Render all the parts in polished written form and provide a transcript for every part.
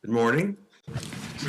Good morning.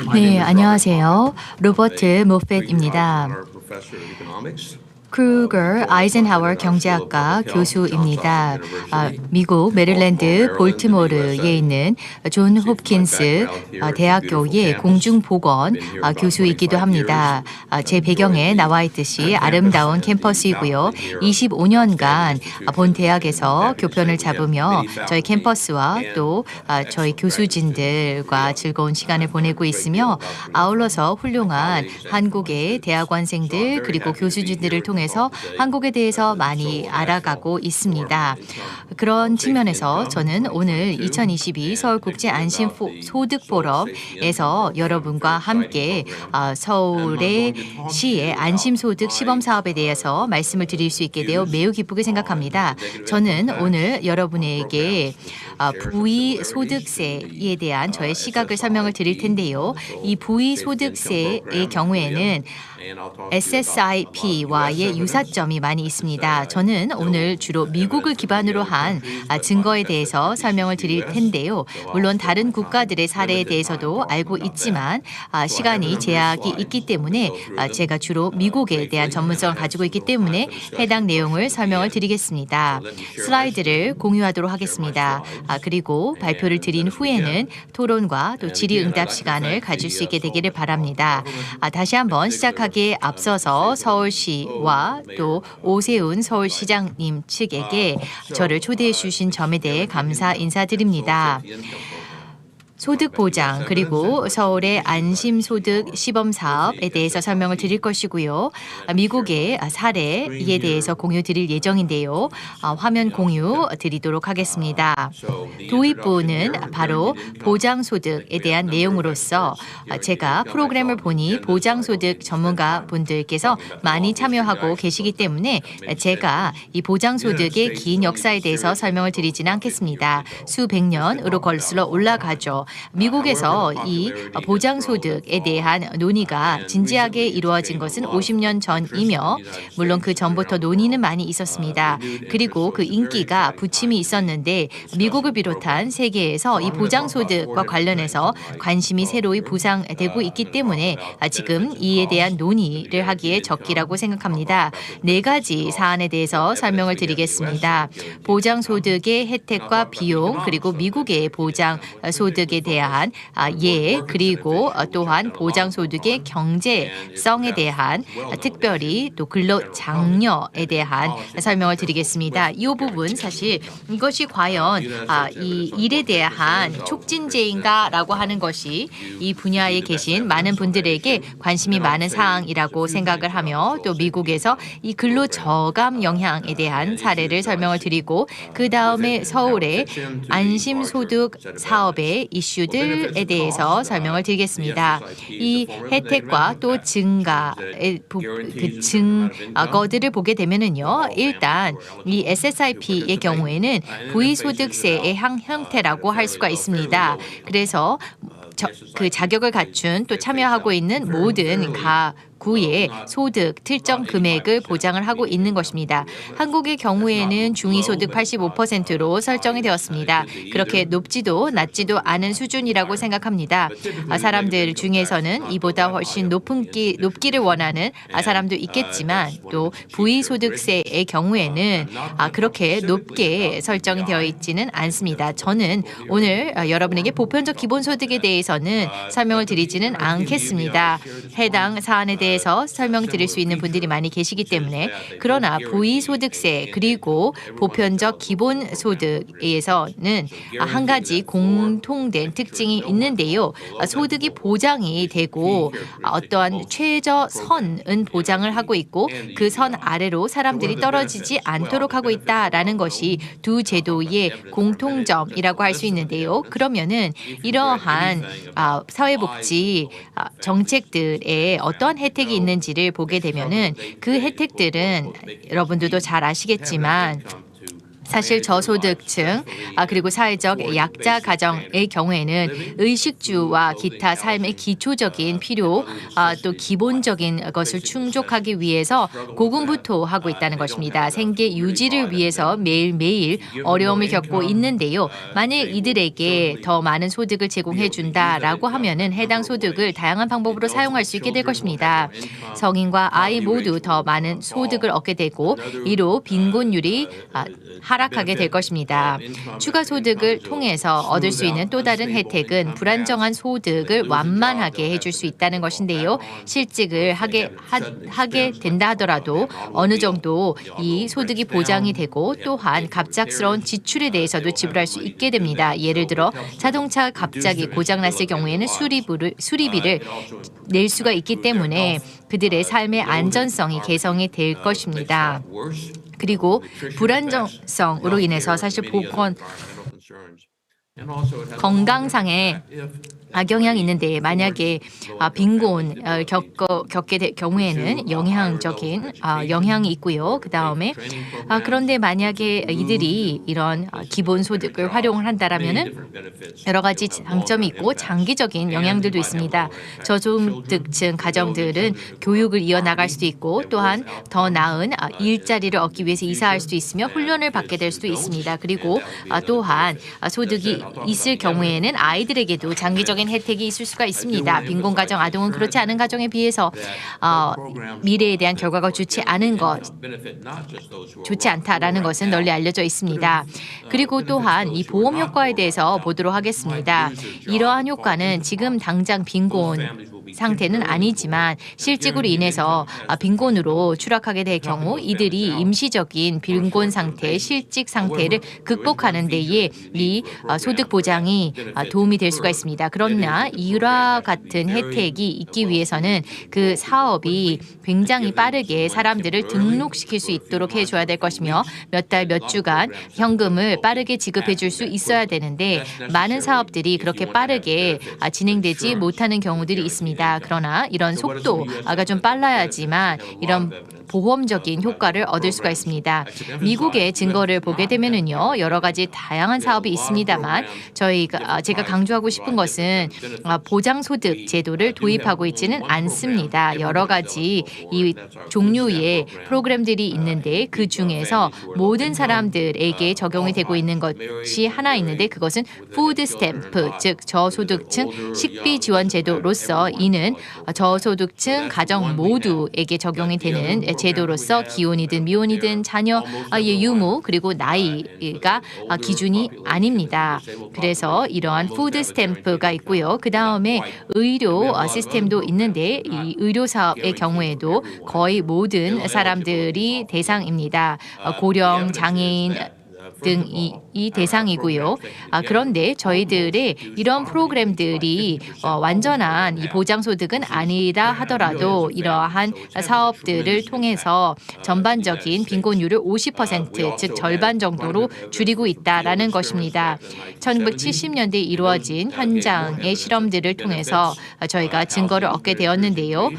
My 네, name is Robert 안녕하세요. Hoffman. 로버트 Today, we talk to 모펫입니다. our professor of economics, 크루거 Joel 아이젠하워 Buckley in our School of 경제학과 Public Health at Johns Hopkins 교수입니다. University 미국 in Baltimore, 메릴랜드 Maryland, in the 볼티모르에 USA. 있는 You 존 can see from my 홉킨스 background here, it's a beautiful 대학교의 campus. I've 공중보건 been here about 교수이기도 25 years. 합니다. 제 I've enjoyed 배경에 the 나와 있듯이 campus 아름다운 and the 캠퍼스이고요. faculty here, outstanding 25년간 본 institution, and 대학에서 happy to say 교편을 we have 잡으며 many 저희 faculty 캠퍼스와 and 또 저희 excellent graduate students throughout. 교수진들과 즐거운 시간을 I've learned 보내고 a great deal 있으며 about them from 아울러서 my 훌륭한 colleagues and from my 한국의 students. So I'm 대학원생들 very 그리고 happy to be 교수진들을 here to 통해서 talk today 한국에 대해서 as a 많이 Seoul 알아가고 National 있습니다. for Income, 그런 Safety 측면에서 Income 저는 오늘 2022 2022 and 서울국제 particularly 안심 about the 소득 Seoul Safety 포럼에서 Income Program, a 여러분과 very exciting 함께 program. And I'm 서울의 going to talk to 시의 you about 안심소득 시범 my 사업에 대해서 말씀을 드릴 수 있게 되어 views 매우 기쁘게 on 생각합니다. executive income 저는 tax, 오늘 on 여러분에게 programs which will share some 부의 similarities to 소득세에 the 대한 저의 시각을 설명을 드릴 SSIP, 텐데요. the 이 Seoul 부의 Safety Income 소득세의 Program in Korea. 경우에는 And I'll talk to you about US SSIP와의 evidence, 유사점이 많이 있습니다. since 저는 no 오늘 주로 미국을 evidence from any 기반으로 other 한 countries, but 증거에 my 대해서 expertise 설명을 is 드릴 US. 텐데요. So I'll 물론 spend 다른 my 국가들의 사례에 limited time 대해서도 talking 알고 about that. 있지만 So I have a 시간이 number of 제약이 slides. 있기 We'll 때문에 go through them 제가 주로 미국에 대한 briefly, and 전문성을 I have 가지고 있기 some little time 때문에 for discussion 해당 and 내용을 questions at the 설명을 end. 드리겠습니다. So let me share my 슬라이드를 screen, 공유하도록 share my 하겠습니다. slides, 그리고 발표를 and 드린 let us 후에는 begin. 토론과 또 And again, I'd 질의응답 like to 시간을 thank 가질 수 the 있게 되기를 Seoul 바랍니다. Metropolitan 다시 한번 Government, in 시작하기에 particular, 앞서서 Mr. 서울시와 Mayor 또 오세훈 서울시장님 측에게 저를 초대해 주신 점에 대해 감사 인사드립니다. 소득 보장 그리고 서울의 안심소득 시범 사업에 대해서 설명을 드릴 것이고요. 미국의 사례에 대해서 공유 드릴 예정인데요. 화면 공유 드리도록 하겠습니다. 도입부는 바로 보장소득에 대한 내용으로서 제가 프로그램을 보니 보장소득 전문가 분들께서 많이 참여하고 계시기 때문에 제가 이 보장소득의 긴 역사에 대해서 설명을 드리지는 않겠습니다. 수백 년으로 거슬러 올라가죠. 미국에서 이 보장소득에 대한 논의가 진지하게 이루어진 것은 50년 전이며 물론 그 전부터 논의는 많이 있었습니다. 그리고 그 인기가 부침이 있었는데 미국을 비롯한 세계에서 이 보장소득과 관련해서 관심이 새로이 부상되고 있기 때문에 지금 이에 대한 논의를 하기에 적기라고 생각합니다. 네 가지 사안에 대해서 설명을 드리겠습니다. 보장소득의 혜택과 비용 그리고 미국의 보장소득에 대한 예 그리고 또한 보장소득의 경제성에 대한 특별히 또 근로장려에 대한 설명을 드리겠습니다. 이 부분 사실 이것이 과연 이 일에 대한 촉진제인가라고 하는 것이 이 분야에 계신 많은 분들에게 관심이 많은 사항이라고 생각을 하며 또 미국에서 이 근로저감 영향에 대한 사례를 설명을 드리고 그 다음에 서울의 안심소득 사업의 이슈들에 대해서 설명을 드리겠습니다. 이 혜택과 또 증가의 증거들을 보게 되면은요, 일단 이 SSIP의 경우에는 부의소득세의 형태라고 할 수가 있습니다. 그래서 그 자격을 갖춘 또 참여하고 있는 모든 가구의 소득 특정 금액을 보장을 하고 있는 것입니다. 한국의 경우에는 중위소득 85%로 설정이 되었습니다. 그렇게 높지도 낮지도 않은 수준이라고 생각합니다. 사람들 중에서는 이보다 훨씬 높기를 원하는 사람도 있겠지만 또 부의소득세의 경우에는 그렇게 높게 설정이 되어 있지는 않습니다. 저는 오늘 여러분에게 보편적 기본소득에 대해서는 설명을 드리지는 않겠습니다. 해당 사안에 대해서 설명드릴 수 있는 분들이 많이 계시기 때문에 그러나 부의소득세 그리고 보편적 기본소득에서는 한 가지 공통된 특징이 있는데요. 소득이 보장이 되고 어떠한 최저선은 보장을 하고 있고 그 선 아래로 사람들이 떨어지지 않도록 하고 있다라는 것이 두 제도의 공통점이라고 할 수 있는데요. 그러면은 이러한 사회복지 정책들에 어떠한 혜택이 있는지를 보게 되면은 그 혜택들은 여러분들도 잘 아시겠지만 사실 저소득층 그리고 사회적 약자 가정의 경우에는 의식주와 기타 삶의 기초적인 필요 또 기본적인 것을 충족하기 위해서 고군분투하고 있다는 것입니다. 생계 유지를 위해서 매일매일 어려움을 겪고 있는데요. 만약 이들에게 더 많은 소득을 제공해 준다라고 하면은 해당 소득을 다양한 방법으로 사용할 수 있게 될 것입니다. 성인과 아이 모두 더 많은 소득을 얻게 되고 이로 빈곤율이 하락하게 될 것입니다. 추가 소득을 통해서 얻을 수 있는 또 다른 혜택은 불안정한 소득을 완만하게 해줄 수 있다는 것인데요. 실직을 하게 된다 하더라도 어느 정도 이 소득이 보장이 되고 또한 갑작스러운 지출에 대해서도 지불할 수 있게 됩니다. 예를 들어 자동차 갑자기 고장났을 경우에는 수리비를 낼 수가 있기 때문에 그들의 삶의 안전성이 개선이 될 것입니다. 그리고 불안정성으로 인해서 사실 건강상의 악영향이 있는데 만약에 빈곤을 겪게 될 경우에는 영향이 있고요. 그 다음에 그런데 만약에 이들이 이런 기본소득을 활용을 한다라면은 여러 가지 장점이 있고 장기적인 영향들도 있습니다. 저소득층 가정들은 교육을 이어나갈 수도 있고 또한 더 나은 일자리를 얻기 위해서 이사할 수도 있으며 훈련을 받게 될 수도 있습니다. 그리고 또한 소득이 있을 경우에는 아이들에게도 장기적인 혜택이 있을 수가 있습니다. 빈곤 가정, 아동은 그렇지 않은 가정에 비해서 미래에 대한 결과가 좋지 않다라는 것은 널리 알려져 있습니다. 그리고 또한 이 보험 효과에 대해서 보도록 하겠습니다. 이러한 효과는 지금 당장 빈곤 상태는 아니지만 실직으로 인해서 빈곤으로 추락하게 될 경우 이들이 임시적인 빈곤 상태, 실직 상태를 극복하는 데에 이 소득 보장이 도움이 될 수가 있습니다. 그러나 이와 같은 혜택이 있기 위해서는 그 사업이 굉장히 빠르게 사람들을 등록시킬 수 있도록 해줘야 될 것이며 몇 달, 몇 주간 현금을 빠르게 지급해 줄 수 있어야 되는데 많은 사업들이 그렇게 빠르게 진행되지 못하는 경우들이 있습니다. 그러나 이런 속도가 좀 빨라야지만 이런 보험적인 효과를 얻을 수가 있습니다. 미국의 증거를 보게 되면은요, 여러 가지 다양한 사업이 있습니다만 제가 강조하고 싶은 것은 보장소득 제도를 도입하고 있지는 않습니다. 여러 가지 이 종류의 프로그램들이 있는데 그 중에서 모든 사람들에게 적용이 되고 있는 것이 하나 있는데 그것은 푸드 스탬프, 즉 저소득층 식비 지원 제도로서 이는 저소득층 가정 모두에게 적용이 되는 제도로서 기혼이든 미혼이든 자녀의 유무 그리고 나이가 기준이 아닙니다. 그래서 이러한 푸드 스탬프가 있고요. 그 다음에 의료 시스템도 있는데 이 의료 사업의 경우에도 거의 모든 사람들이 대상입니다. 고령, 장애인 등이 대상이고요. 그런데 저희들의 이런 프로그램들이 완전한 이 보장소득은 아니다 하더라도 이러한 사업들을 통해서 전반적인 빈곤율을 50%, 즉 절반 정도로 줄이고 있다라는 것입니다. 1970년대에 이루어진 현장의 실험들을 통해서 저희가 증거를 얻게 되었는데요.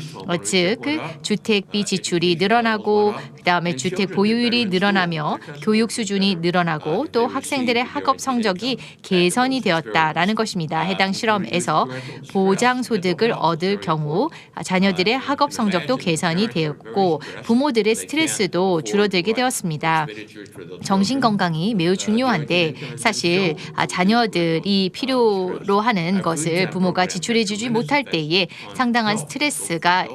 즉 주택비 지출이 늘어나고 그다음에 주택 보유율이 늘어나며 교육 수준이 늘어나고 또 학생들의 학업 성적이 개선이 되었다라는 것입니다. 해당 실험에서 보장소득을 얻을 경우 자녀들의 학업 성적도 개선이 되었고 부모들의 스트레스도 줄어들게 되었습니다. 정신건강이 매우 중요한데 사실 자녀들이 필요로 하는 것을 부모가 지출해주지 못할 때에 상당한 스트레스가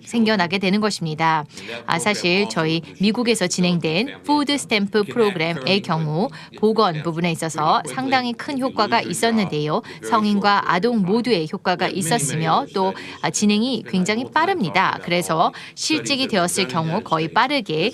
생겨나게 되는 것입니다. 사실 저희 미국에서 진행된 푸드 스탬프 프로그램의 경우 보건 부분에 있어서 상당히 큰 효과가 있었는데요. 성인과 아동 모두의 효과가 있었으며 또 진행이 굉장히 빠릅니다. 그래서 실직이 되었을 경우 거의 빠르게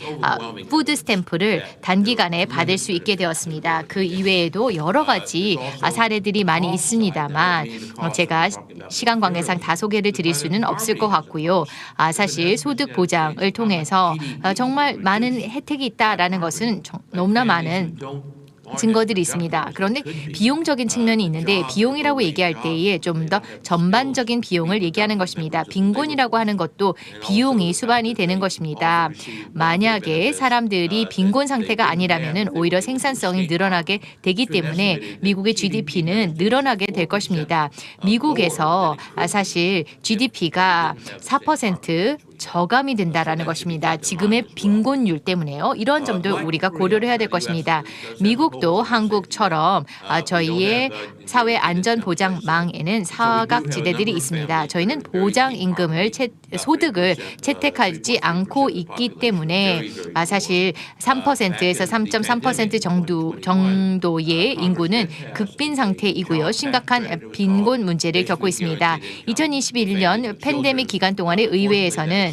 푸드 스탬프를 단기간에 받을 수 있게 되었습니다. 그 이외에도 여러 가지 사례들이 많이 있습니다만 제가 시간 관계상 다 소개를 드릴 수는 없을 것 같고요. 사실 소득 보장을 통해서 정말 많은 혜택이 있다라는 것은 너무나 많은 증거들이 있습니다. 그런데 비용적인 측면이 있는데 비용이라고 얘기할 때에 좀 더 전반적인 비용을 얘기하는 것입니다. 빈곤이라고 하는 것도 비용이 수반이 되는 것입니다. 만약에 사람들이 빈곤 상태가 아니라면 오히려 생산성이 늘어나게 되기 때문에 미국의 GDP는 늘어나게 될 것입니다. 미국에서 사실 GDP가 4% 저감이 된다라는 것입니다. 지금의 빈곤율 때문에요. 이런 점도 우리가 고려를 해야 될 것입니다. 미국도 한국처럼 저희의 사회 안전 보장망에는 사각지대들이 있습니다. 저희는 보장 임금을 소득을 채택하지 않고 있기 때문에 사실 3%에서 3.3% 정도의 인구는 극빈 상태이고요. 심각한 빈곤 문제를 겪고 있습니다. 2021년 팬데믹 기간 동안에 의회에서는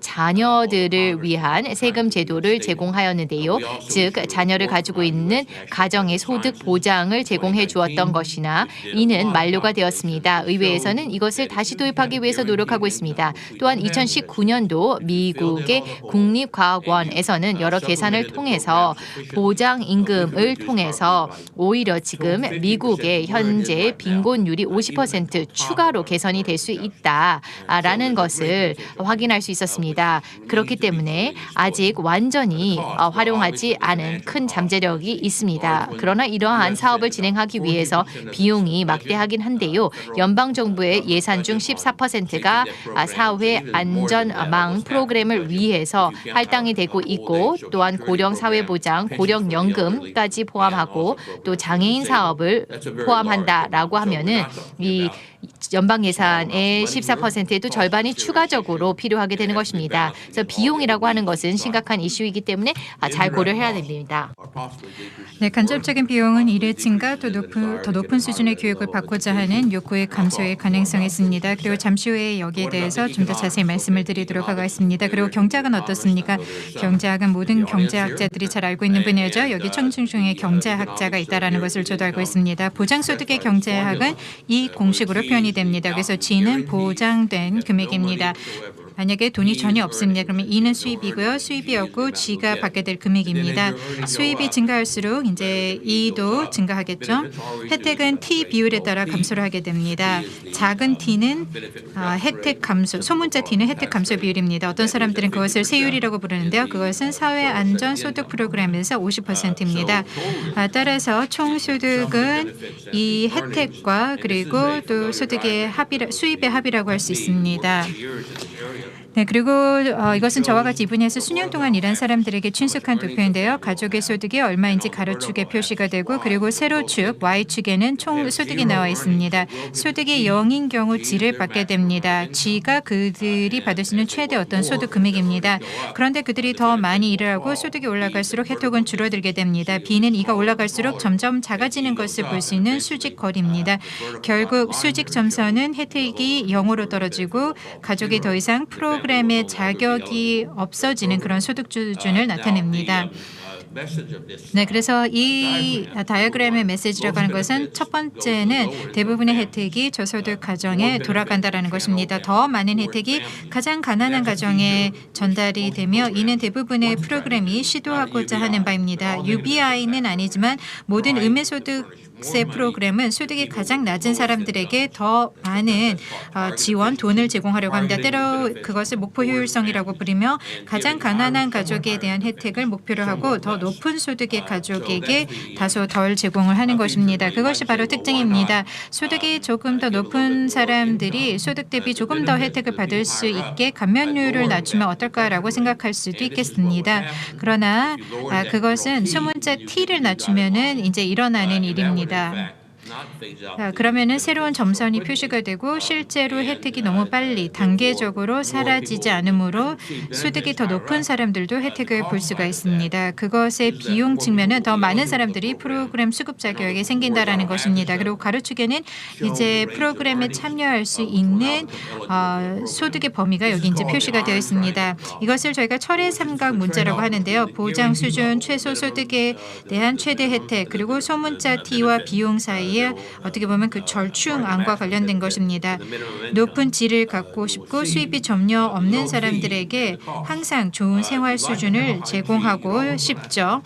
자녀들을 위한 세금 제도를 제공하였는데요. 즉 자녀를 가지고 있는 가정의 소득 보장을 제공해 주었던 것이나 이는 만료가 되었습니다. 의회에서는 이것을 다시 도입하기 위해서 노력하고 있습니다. 또한 2019년도 미국의 국립과학원에서는 여러 계산을 통해서 보장 임금을 통해서 오히려 지금 미국의 현재 빈곤율이 50% 추가로 개선이 될 수 있다라는 것을 확인할 수 있었습니다. 그렇기 때문에 아직 완전히 활용하지 않은 큰 잠재력이 있습니다. 그러나 이러한 사업을 진행하기 위해서 비용이 막대하긴 한데요. 연방정부의 예산 중 14%가 사회 안전망 프로그램을 위해서 할당이 되고 있고 또한 고령 사회보장, 고령연금까지 포함하고 또 장애인 사업을 포함한다라고 하면은 이 연방 예산의 14%에도 절반이 추가적으로 필요하게 되는 것입니다. 그래서 비용이라고 하는 것은 심각한 이슈이기 때문에 잘 고려해야 됩니다. 네, 간접적인 비용은 일의 증가 또 더 높은 수준의 교육을 받고자 하는 욕구의 감소의 가능성이 있습니다. 그리고 잠시 후에 여기에 대해서 좀 더 자세히 말씀을 드리도록 하겠습니다. 그리고 경제학은 어떻습니까? 경제학은 모든 경제학자들이 잘 알고 있는 분야죠. 여기 청중 중에 경제학자가 있다는 것을 저도 알고 있습니다. 보장소득의 경제학은 이 공식으로 표현이 됩니다. 그래서 G는 보장된 금액입니다. 만약에 돈이 전혀 없습니다. 그러면 E는 수입이고요. 수입이 없고 G가 받게 될 금액입니다. 수입이 증가할수록 이제 E도 증가하겠죠. 혜택은 T 비율에 따라 감소를 하게 됩니다. 작은 T는 혜택 감소, 소문자 T는 혜택 감소 비율입니다. 어떤 사람들은 그것을 세율이라고 부르는데요. 그것은 사회안전소득 프로그램에서 50%입니다. 따라서 총소득은 이 혜택과 그리고 또 소득의 수입의 합이라고 할 수 있습니다. 네, 그리고 이것은 저와 같이 이 분야에서 수년 동안 일한 사람들에게 친숙한 도표인데요. 가족의 소득이 얼마인지 가로축에 표시가 되고 그리고 세로축 Y축에는 총 소득이 나와 있습니다. 소득이 0인 경우 G를 받게 됩니다. G가 그들이 받을 수 있는 최대 어떤 소득 금액입니다. 그런데 그들이 더 많이 일을 하고 소득이 올라갈수록 혜택은 줄어들게 됩니다. B는 이가 올라갈수록 점점 작아지는 것을 볼 수 있는 수직거리입니다. 결국 수직 점선은 혜택이 0으로 떨어지고 가족이 더 이상 프로그램의 자격이 없어지는 그런 소득 수준을 나타냅니다. 네, 그래서 이 다이어그램의 메시지라고 하는 것은 첫 번째는 대부분의 혜택이 저소득 가정에 돌아간다는 것입니다. 더 많은 혜택이 가장 가난한 가정에 전달이 되며 이는 대부분의 프로그램이 시도하고자 하는 바입니다. UBI는 아니지만 모든 의무소득세 프로그램은 소득이 가장 낮은 사람들에게 더 많은 지원, 돈을 제공하려고 합니다. 때로 그것을 목표 효율성이라고 부르며 가장 가난한 가족에 대한 혜택을 목표로 하고 더 높은 소득의 가족에게 다소 덜 제공을 하는 것입니다. 그것이 바로 특징입니다. 소득이 조금 더 높은 사람들이 소득 대비 조금 더 혜택을 받을 수 있게 감면율을 낮추면 어떨까라고 생각할 수도 있겠습니다. 그러나 그것은 소문자 T를 낮추면은 이제 일어나는 일입니다. 그러면은 새로운 점선이 표시가 되고 실제로 혜택이 너무 빨리 단계적으로 사라지지 않으므로 소득이 더 높은 사람들도 혜택을 볼 수가 있습니다. 그것의 비용 측면은 더 많은 사람들이 프로그램 수급 자격이 생긴다라는 것입니다. 그리고 가로축에는 이제 프로그램에 참여할 수 있는 소득의 범위가 여기 이제 표시가 되어 있습니다. 이것을 저희가 철의 삼각 문자라고 하는데요. 보장 수준, 최소 소득에 대한 최대 혜택, 그리고 소문자 T와 비용 사이에 어떻게 보면 그 절충안과 관련된 것입니다. 높은 G를 갖고 싶고 수입이 전혀 없는 사람들에게 항상 좋은 생활 수준을 제공하고 싶죠.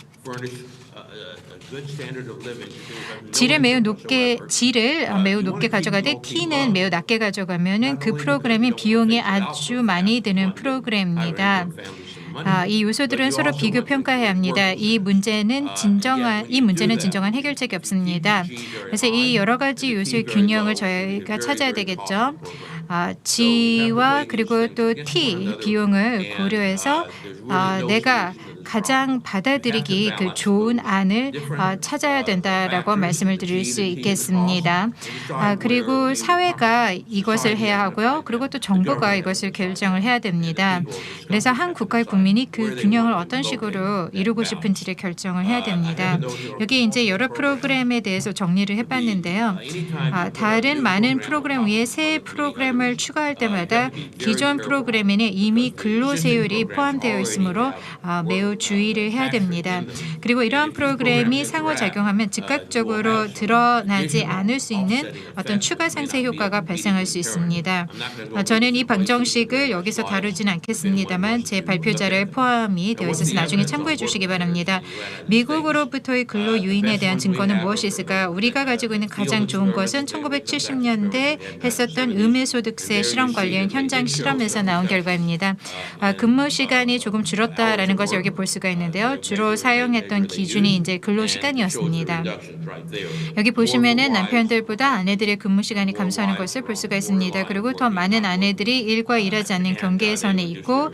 질을 매우 높게 가져가되 T는 매우 낮게 가져가면은 그 프로그램이 비용이 아주 많이 드는 프로그램입니다. 이 요소들은 서로 비교 평가해야 합니다. 이 문제는 진정한 해결책이 없습니다. 그래서 이 여러 가지 요소의 균형을 저희가 찾아야 되겠죠. G와 그리고 또 T 비용을 고려해서 내가 가장 받아들이기 좋은 안을 찾아야 된다라고 말씀을 드릴 수 있겠습니다. 그리고 사회가 이것을 해야 하고요. 그리고 또 정부가 이것을 결정을 해야 됩니다. 그래서 한 국가의 국민이 그 균형을 어떤 식으로 이루고 싶은지를 결정을 해야 됩니다. 여기 이제 여러 프로그램에 대해서 정리를 해봤는데요. 다른 많은 프로그램 위에 새 프로그램을 추가할 때마다 기존 프로그램에는 이미 근로세율이 포함되어 있으므로 매우 주의를 해야 됩니다. 그리고 이러한 프로그램이 상호작용하면 즉각적으로 드러나지 않을 수 있는 어떤 추가 상세 효과가 발생할 수 있습니다. 저는 이 방정식을 여기서 다루지는 않겠습니다만 제 발표 자료에 포함이 되어 있어서 나중에 참고해 주시기 바랍니다. 미국으로부터의 근로 유인에 대한 증거는 무엇이 있을까요? 우리가 가지고 있는 가장 좋은 것은 1970년대 했었던 의무소득세 실험 관련 현장 실험에서 나온 결과입니다. 근무 시간이 조금 줄었다라는 것을 여기 볼 수가 있는데요. 주로 사용했던 기준이 이제 근로 시간이었습니다. 여기 보시면은 남편들보다 아내들의 근무 시간이 감소하는 것을 볼 수가 있습니다. 그리고 더 많은 아내들이 일과 일하지 않는 경계선에 있고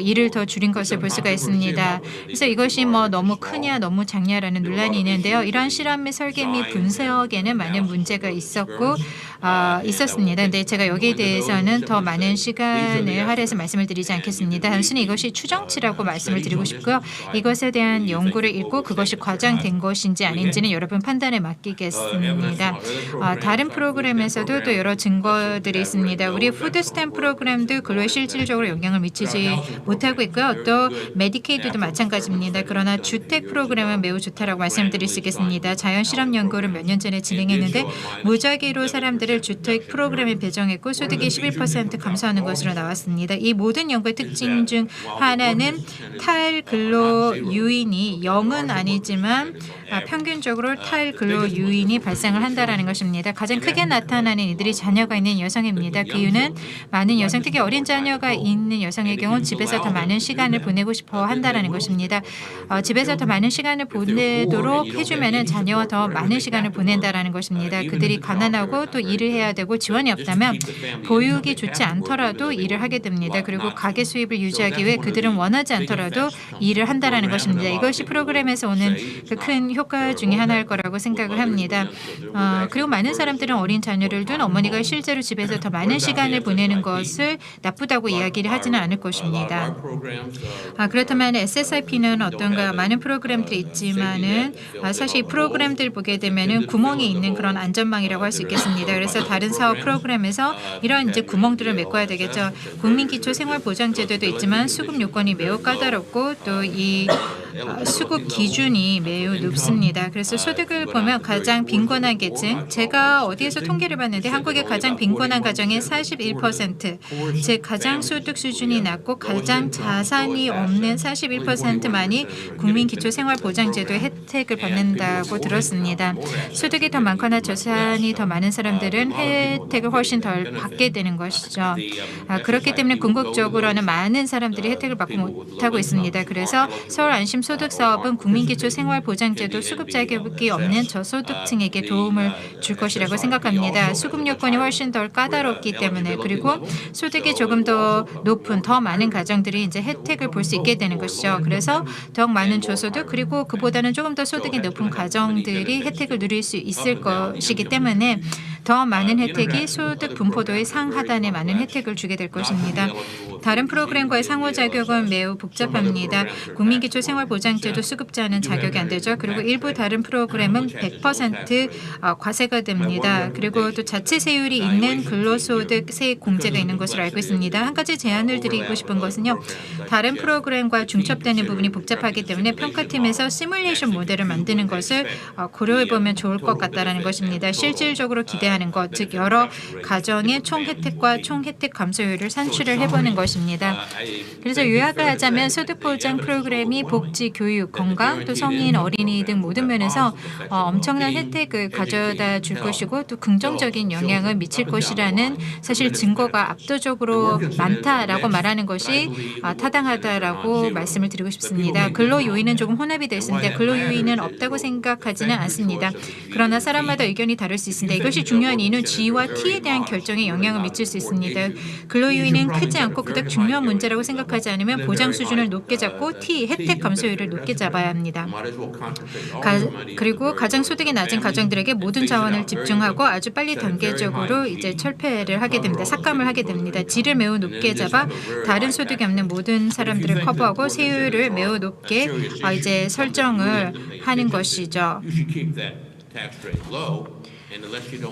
일을 더 줄인 것을 볼 수가 있습니다. 그래서 이것이 너무 크냐 너무 작냐라는 논란이 있는데요. 이러한 실험의 설계 및 분석에는 많은 문제가 있었습니다. 근데 제가 여기에 대해서는 더 많은 시간을 할애해서 말씀을 드리지 않겠습니다. 단순히 이것이 추정치라고 말씀을 드리고 싶고요. 이것에 대한 연구를 읽고 그것이 과장된 것인지 아닌지는 여러분 판단에 맡기겠습니다. 다른 프로그램에서도 또 여러 증거들이 있습니다. 우리 푸드스탬프 프로그램도 근로에 실질적으로 영향을 미치지 못하고 있고요. 또 메디케이드도 마찬가지입니다. 그러나 주택 프로그램은 매우 좋다라고 말씀드릴 수 있겠습니다. 자연 실험 연구를 몇 년 전에 진행했는데 무작위로 사람들을 주택 프로그램에 배정했고 소득이 11% 감소하는 것으로 나왔습니다. 이 모든 연구의 특징 중 하나는 탈근로 유인이 0은 아니지만 평균적으로 탈근로 유인이 발생을 한다라는 것입니다. 가장 크게 나타나는 이들이 자녀가 있는 여성입니다. 그 이유는 많은 여성, 특히 어린 자녀가 있는 여성의 경우 집에서 더 많은 시간을 보내고 싶어 한다라는 것입니다. 집에서 더 많은 시간을 보내도록 해주면은 자녀와 더 많은 시간을 보낸다라는 것입니다. 그들이 가난하고 또 일을 해야 되고 지원이 없다면 보육이 좋지 않더라도 일을 하게 됩니다. 그리고 가계 수입을 유지하기 위해 그들은 원하지 않더라도 일을 한다라는 것입니다. 이것이 프로그램에서 오는 그 큰 효과 중에 하나일 거라고 생각을 합니다. 그리고 많은 사람들은 어린 자녀를 둔 어머니가 실제로 집에서 더 많은 시간을 보내는 것을 나쁘다고 이야기를 하지는 않을 것입니다. 그렇다면 SSIP는 어떤가? 많은 프로그램들이 있지만은 사실 이 프로그램들 보게 되면은 구멍이 있는 그런 안전망이라고 할 수 있겠습니다. 그래서 다른 사업 프로그램에서 이런 이제 구멍들을 메꿔야 되겠죠. 국민기초생활보장제도도 있지만 수급 요건이 매우 까다롭고 또 이 수급 기준이 매우 높습니다. 그래서 소득을 보면 가장 빈곤한 계층, 제가 어디에서 통계를 봤는데 한국의 가장 빈곤한 가정의 41%, 즉 가장 소득 수준이 낮고 가장 자산이 없는 41%만이 국민기초생활보장제도의 혜택을 받는다고 들었습니다. 소득이 더 많거나 자산이 더 많은 사람들은 혜택을 훨씬 덜 받게 되는 것이죠. 그렇기 때문에 궁극적으로는 많은 사람들이 혜택을 받고 못하고 있습니다. 그래서 서울 안심소득사업은 국민기초생활보장제도 수급 자격이 없는 저소득층에게 도움을 줄 것이라고 생각합니다. 수급 요건이 훨씬 덜 까다롭기 때문에 그리고 소득이 조금 더 높은 더 많은 가정들이 이제 혜택을 볼 수 있게 되는 것이죠. 그래서 더욱 많은 저소득 그리고 그보다는 조금 더 소득이 높은 가정들이 혜택을 누릴 수 있을 것이기 때문에 더 많은 혜택이 소득 분포도의 상하단에 많은 혜택을 주게 될 것입니다. 다른 프로그램과의 상호작용은 매우 복잡합니다. 국민기초생활보장제도 수급자는 자격이 안 되죠. 그리고 일부 다른 프로그램은 100% 과세가 됩니다. 그리고 또 자체 세율이 있는 근로소득 세액 공제가 있는 것으로 알고 있습니다. 한 가지 제안을 드리고 싶은 것은요. 다른 프로그램과 중첩되는 부분이 복잡하기 때문에 평가팀에서 시뮬레이션 모델을 만드는 것을 고려해보면 좋을 것 같다는 것입니다. 실질적으로 기대하는 것, 즉 여러 가정의 총 혜택과 총 혜택 감소율을 산출을 해보는 것입니다. 것입니다. 그래서 요약을 하자면 소득보장 프로그램이 복지, 교육, 건강, 또 성인, 어린이 등 모든 면에서 엄청난 혜택을 가져다 줄 것이고 또 긍정적인 영향을 미칠 것이라는 사실 증거가 압도적으로 많다라고 말하는 것이 타당하다라고 말씀을 드리고 싶습니다. 근로 요인은 조금 혼합이 되어 있습니다. 근로 요인은 없다고 생각하지는 않습니다. 그러나 사람마다 의견이 다를 수 있습니다. 이것이 중요한 이유는 G와 T에 대한 결정에 영향을 미칠 수 있습니다. 근로 요인은 크지 않고 그닥 중요한 문제라고 생각하지 않으면 보장 수준을 높게 잡고 T, 혜택 감소율을 높게 잡아야 합니다. 그리고 가장 소득이 낮은 가정들에게 모든 자원을 집중하고 아주 빨리 단계적으로 이제 철폐를 하게 됩니다. 삭감을 하게 됩니다. G를 매우 높게 잡아 다른 소득이 없는 모든 사람들을 커버하고 세율을 매우 높게 이제 설정을 하는 것이죠.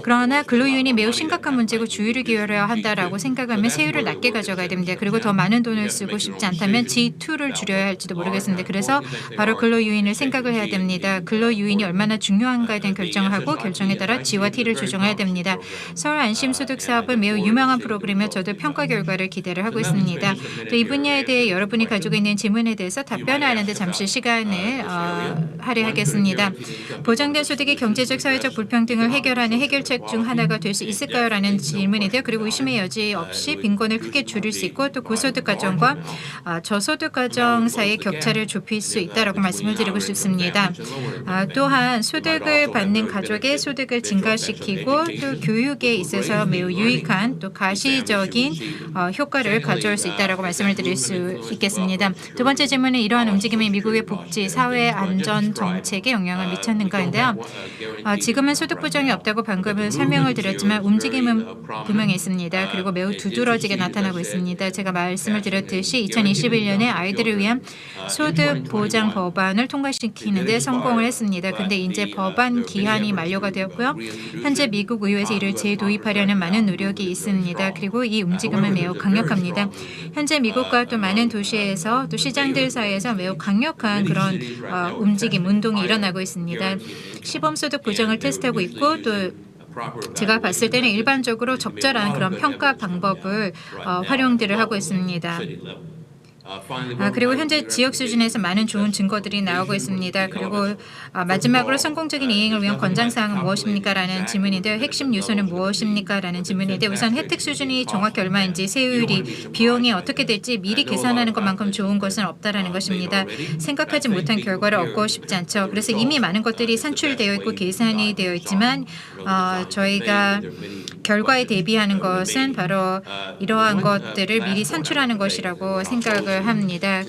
그러나 근로요인이 매우 심각한 문제고 주의를 기울여야 한다라고 생각하면 세율을 낮게 가져가야 됩니다. 그리고 더 많은 돈을 쓰고 싶지 않다면 G2를 줄여야 할지도 모르겠습니다. 그래서 바로 근로요인을 생각을 해야 됩니다. 근로요인이 얼마나 중요한가에 대한 결정을 하고 결정에 따라 G와 T를 조정해야 됩니다. 서울 안심소득 사업은 매우 유명한 프로그램이며 저도 평가 결과를 기대를 하고 있습니다. 또 이 분야에 대해 여러분이 가지고 있는 질문에 대해서 답변하는 데 잠시 시간을 할애하겠습니다. 보장된 소득이 경제적, 사회적 불평등을 해결하는 해결책 중 하나가 될 수 있을까요? 라는 질문인데요. 그리고 의심의 여지 없이 빈곤을 크게 줄일 수 있고 또 고소득 가정과 저소득 가정 사이의 격차를 좁힐 수 있다라고 말씀을 드리고 싶습니다. 또한 소득을 받는 가족의 소득을 증가시키고 또 교육에 있어서 매우 유익한 또 가시적인 효과를 가져올 수 있다라고 말씀을 드릴 수 있겠습니다. 두 번째 질문은 이러한 움직임이 미국의 복지, 사회 안전 정책에 영향을 미쳤는가인데요. 지금은 소득 보장이 없다고 방금은 설명을 드렸지만 움직임은 분명히 있습니다. 그리고 매우 두드러지게 나타나고 있습니다. 제가 말씀을 드렸듯이 2021년에 아이들을 위한 소득 보장 법안을 통과시키는 데 성공을 했습니다. 그런데 이제 법안 기한이 만료가 되었고요. 현재 미국 의회에서 이를 재도입하려는 많은 노력이 있습니다. 그리고 이 움직임은 매우 강력합니다. 현재 미국과 또 많은 도시에서 또 시장들 사이에서 매우 강력한 그런 움직임, 운동이 일어나고 있습니다. 시범소득 보장을 테스트하고 있고 또 제가 봤을 때는 일반적으로 적절한 그런 평가 방법을 활용들을 하고 있습니다. 그리고 현재 지역 수준에서 많은 좋은 증거들이 나오고 있습니다. 그리고 마지막으로 성공적인 이행을 위한 권장사항은 무엇입니까? 라는 질문인데요. 핵심 요소는 무엇입니까? 라는 질문인데 우선 혜택 수준이 정확히 얼마인지 세율이 비용이 어떻게 될지 미리 계산하는 것만큼 좋은 것은 없다라는 것입니다. 생각하지 못한 결과를 얻고 싶지 않죠. 그래서 이미 많은 것들이 산출되어 있고 계산이 되어 있지만 저희가 결과에 대비하는 것은 바로 이러한 것들을 미리 산출하는 것이라고 생각을 합니다.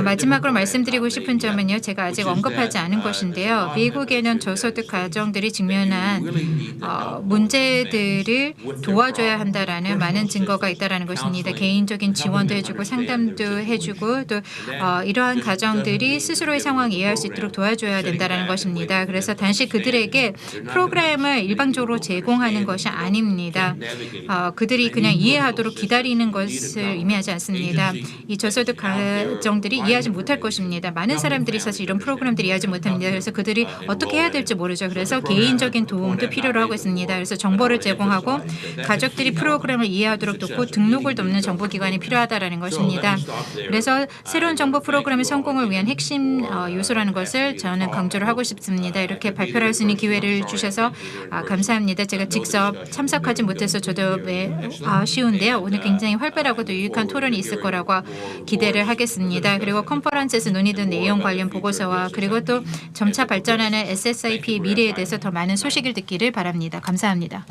마지막으로 말씀드리고 싶은 점은요. 제가 아직 언급하지 않은 것인데요. 미국에는 저소득 가정들이 직면한 문제들을 도와줘야 한다라는 많은 증거가 있다라는 것입니다. 개인적인 지원도 해주고 상담도 해주고 또 이러한 가정들이 스스로의 상황을 이해할 수 있도록 도와줘야 된다라는 것입니다. 그래서 단지 그들에게 프로그램을 일방적으로 제공하는 것이 아닙니다. 그들이 그냥 이해하도록 기다리는 것을 의미하지 않습니다. 이 저소득 가정들이 이해하지 못할 것입니다. 많은 사람들이 사실 이런 프로그램들을 이해하지 못합니다. 그래서 그들이 어떻게 해야 될지 모르죠. 그래서 개인적인 도움도 필요로 하고 있습니다. 그래서 정보를 제공하고 가족들이 프로그램을 이해하도록 돕고 등록을 돕는 정보기관이 필요하다는 것입니다. 그래서 새로운 정보 프로그램의 성공을 위한 핵심 요소라는 것을 저는 강조를 하고 싶습니다. 이렇게 발표를 할 수 있는 기회를 주셔서 감사합니다. 제가 직접 참석하지 못해서 저도 아쉬운데요. 오늘 굉장히 활발하고도 유익한 토론이 있을 거라고 기대를 하겠습니다. 그리고 컨퍼런스에서 논의된 내용 관련 보고서와 그리고 또 점차 발전하는 SSIP의 미래에 대해서 더 많은 소식을 듣기를 바랍니다. 감사합니다.